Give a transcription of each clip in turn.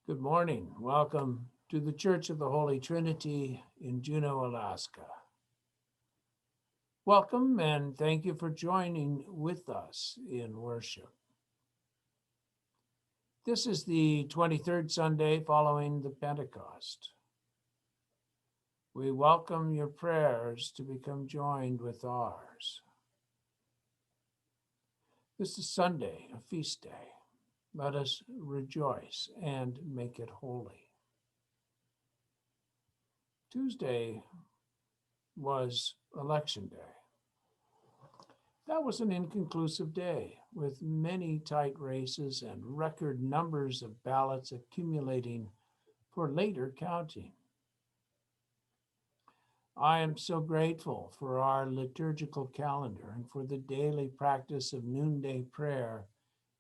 Good morning. Welcome to the Church of the Holy Trinity in Juneau, Alaska. Welcome and thank you for joining with us in worship. This is the 23rd Sunday following the Pentecost. We welcome your prayers to become joined with ours. This is Sunday, a feast day. Let us rejoice and make it holy. Tuesday was Election Day. That was an inconclusive day, with many tight races and record numbers of ballots accumulating for later counting. I am so grateful for our liturgical calendar and for the daily practice of noonday prayer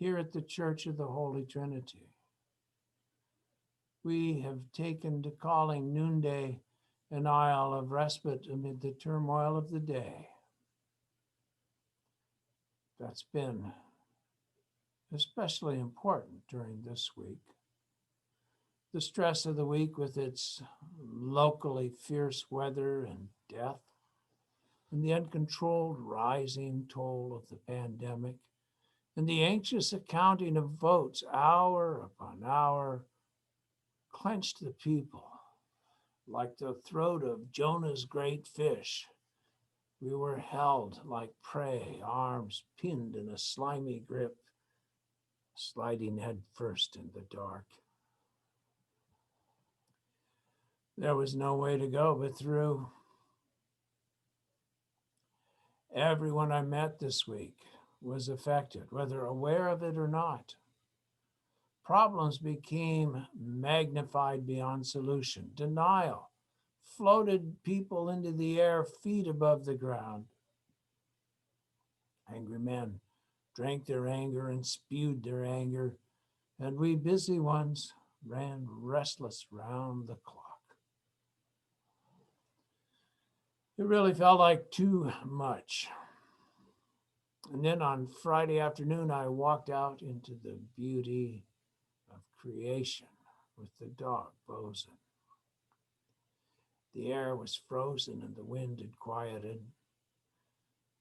here at the Church of the Holy Trinity. We have taken to calling noonday an isle of respite amid the turmoil of the day. That's been especially important during this week. The stress of the week with its locally fierce weather and death, and the uncontrolled rising toll of the pandemic, and the anxious accounting of votes hour upon hour clenched the people like the throat of Jonah's great fish. We were held like prey, arms pinned in a slimy grip, sliding headfirst in the dark. There was no way to go but through. Everyone I met this week was affected, whether aware of it or not. Problems became magnified beyond solution. Denial floated people into the air, feet above the ground. Angry men drank their anger and spewed their anger, and we busy ones ran restless round the clock. It really felt like too much. And then on Friday afternoon, I walked out into the beauty of creation with the dog, Bosun. The air was frozen and the wind had quieted.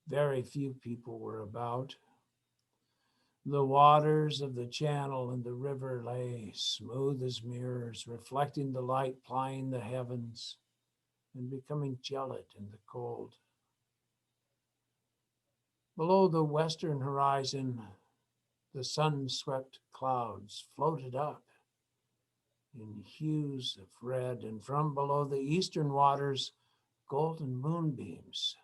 Very few people were about. The waters of the channel and the river lay smooth as mirrors, reflecting the light plying the heavens and becoming gelid in the cold. Below the western horizon, the sun-swept clouds floated up in hues of red, and from below the eastern waters, golden moonbeams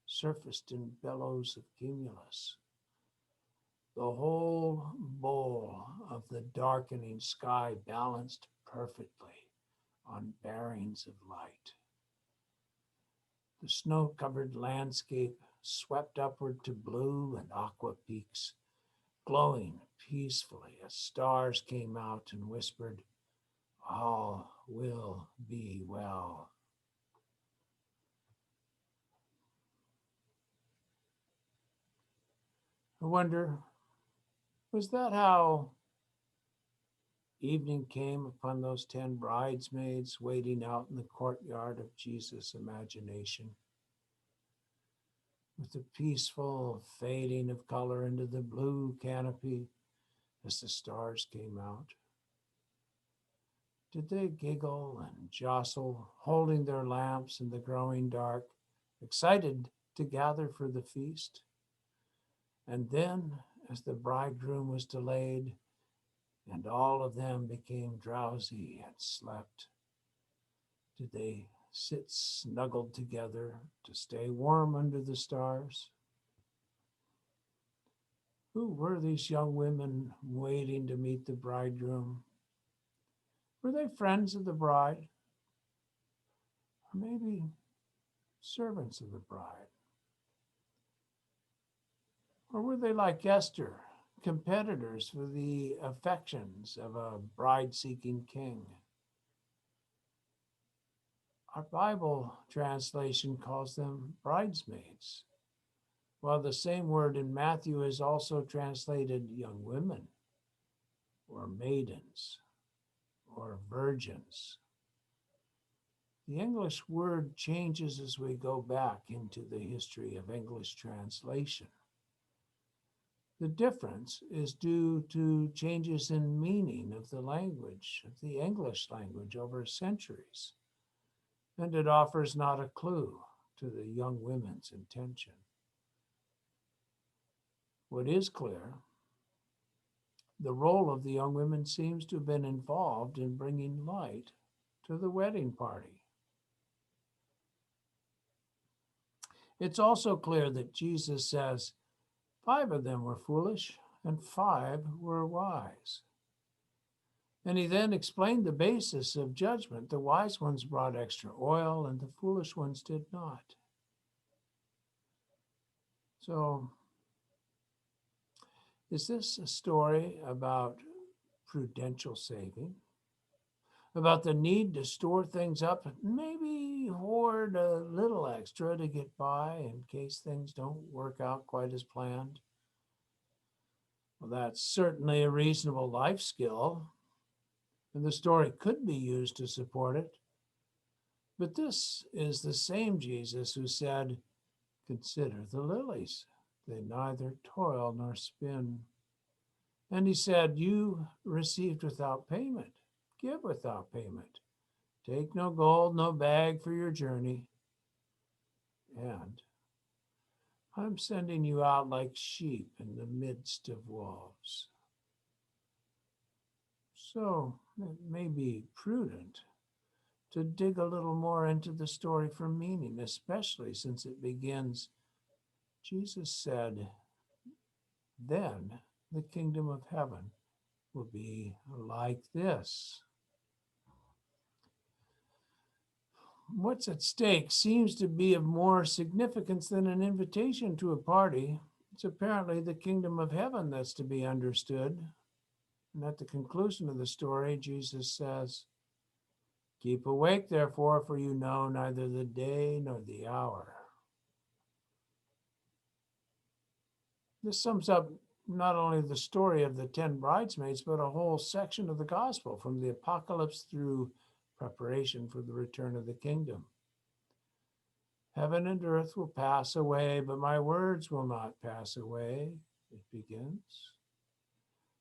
surfaced in billows of cumulus. The whole bowl of the darkening sky balanced perfectly on bearings of light. The snow-covered landscape swept upward to blue and aqua peaks, glowing peacefully as stars came out and whispered, "All will be well." I wonder, was that how evening came upon those 10 bridesmaids waiting out in the courtyard of Jesus' imagination, with the peaceful fading of color into the blue canopy as the stars came out? Did they giggle and jostle, holding their lamps in the growing dark, excited to gather for the feast? And then, as the bridegroom was delayed, and all of them became drowsy and slept, did they sit snuggled together to stay warm under the stars? Who were these young women waiting to meet the bridegroom? Were they friends of the bride? Or maybe servants of the bride? Or were they like Esther, competitors for the affections of a bride-seeking king? Our Bible translation calls them bridesmaids, while the same word in Matthew is also translated young women or maidens. or virgins. The English word changes as we go back into the history of English translation. The difference is due to changes in meaning of the language, of the English language over centuries, and it offers not a clue to the young women's intention. What is clear, the role of the young women seems to have been involved in bringing light to the wedding party. It's also clear that Jesus says 5 of them were foolish and 5 were wise. And he then explained the basis of judgment. The wise ones brought extra oil and the foolish ones did not. So, is this a story about prudential saving? About the need to store things up, maybe hoard a little extra to get by in case things don't work out quite as planned? Well, that's certainly a reasonable life skill, and the story could be used to support it. But this is the same Jesus who said, "Consider the lilies. They neither toil nor spin." And he said, "You received without payment. Give without payment. Take no gold, no bag for your journey. And I'm sending you out like sheep in the midst of wolves." So it may be prudent to dig a little more into the story for meaning, especially since it begins, Jesus said, "Then the kingdom of heaven will be like this." What's at stake seems to be of more significance than an invitation to a party. It's apparently the kingdom of heaven that's to be understood. And at the conclusion of the story, Jesus says, "Keep awake, therefore, for you know neither the day nor the hour." This sums up not only the story of the 10 bridesmaids, but a whole section of the gospel from the apocalypse through preparation for the return of the kingdom. "Heaven and earth will pass away, but my words will not pass away," it begins.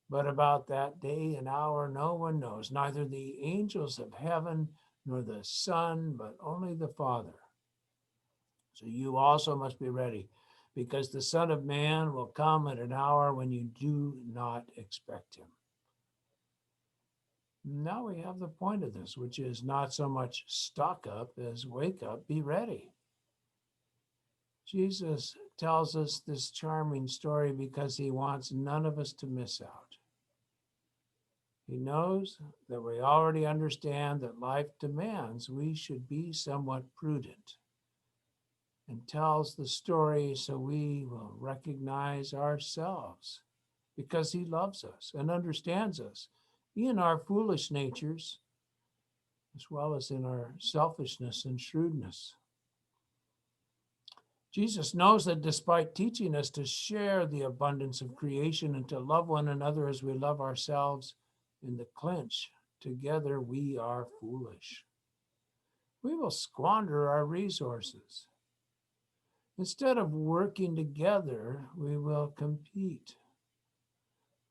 "But about that day and hour no one knows, neither the angels of heaven nor the Son, but only the Father. So you also must be ready, because the Son of Man will come at an hour when you do not expect him." Now we have the point of this, which is not so much stock up as wake up, be ready. Jesus tells us this charming story because he wants none of us to miss out. He knows that we already understand that life demands we should be somewhat prudent, and tells the story so we will recognize ourselves, because he loves us and understands us in our foolish natures as well as in our selfishness and shrewdness. Jesus knows that despite teaching us to share the abundance of creation and to love one another as we love ourselves, in the clinch, together we are foolish. We will squander our resources. Instead of working together, we will compete.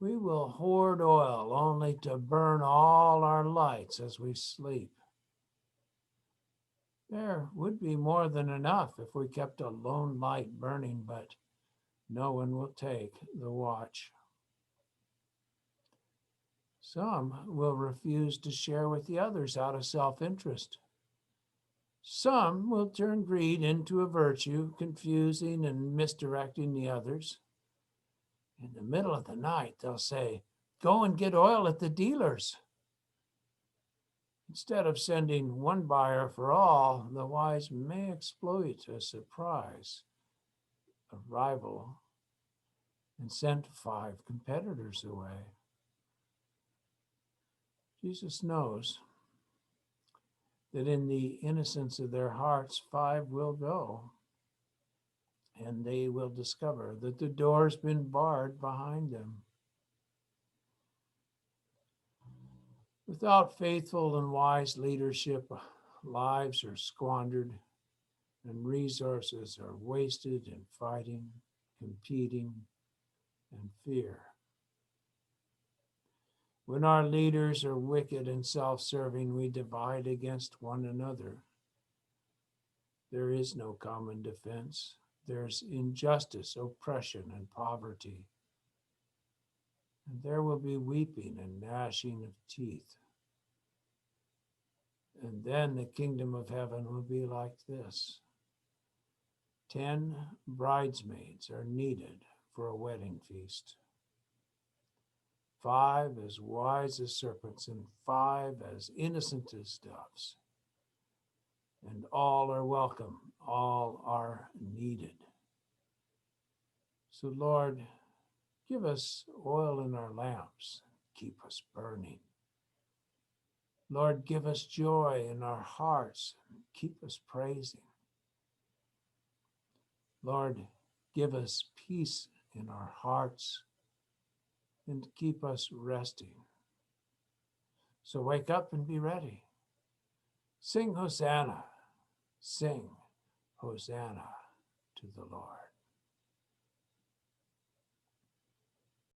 We will hoard oil only to burn all our lights as we sleep. There would be more than enough if we kept a lone light burning, but no one will take the watch. Some will refuse to share with the others out of self-interest. Some will turn greed into a virtue, confusing and misdirecting the others. In the middle of the night, they'll say, "Go and get oil at the dealer's." Instead of sending one buyer for all, the wise may exploit a surprise, a rival, and send 5 competitors away. Jesus knows that in the innocence of their hearts, 5 will go, and they will discover that the door's been barred behind them. Without faithful and wise leadership, lives are squandered and resources are wasted in fighting, competing, and fear. When our leaders are wicked and self-serving, we divide against one another. There is no common defense. There's injustice, oppression, and poverty. And there will be weeping and gnashing of teeth. And then the kingdom of heaven will be like this. 10 bridesmaids are needed for a wedding feast. 5 as wise as serpents and 5 as innocent as doves. And all are welcome, all are needed. So Lord, give us oil in our lamps, keep us burning. Lord, give us joy in our hearts, keep us praising. Lord, give us peace in our hearts and keep us resting. So wake up and be ready. Sing Hosanna, sing Hosanna to the Lord.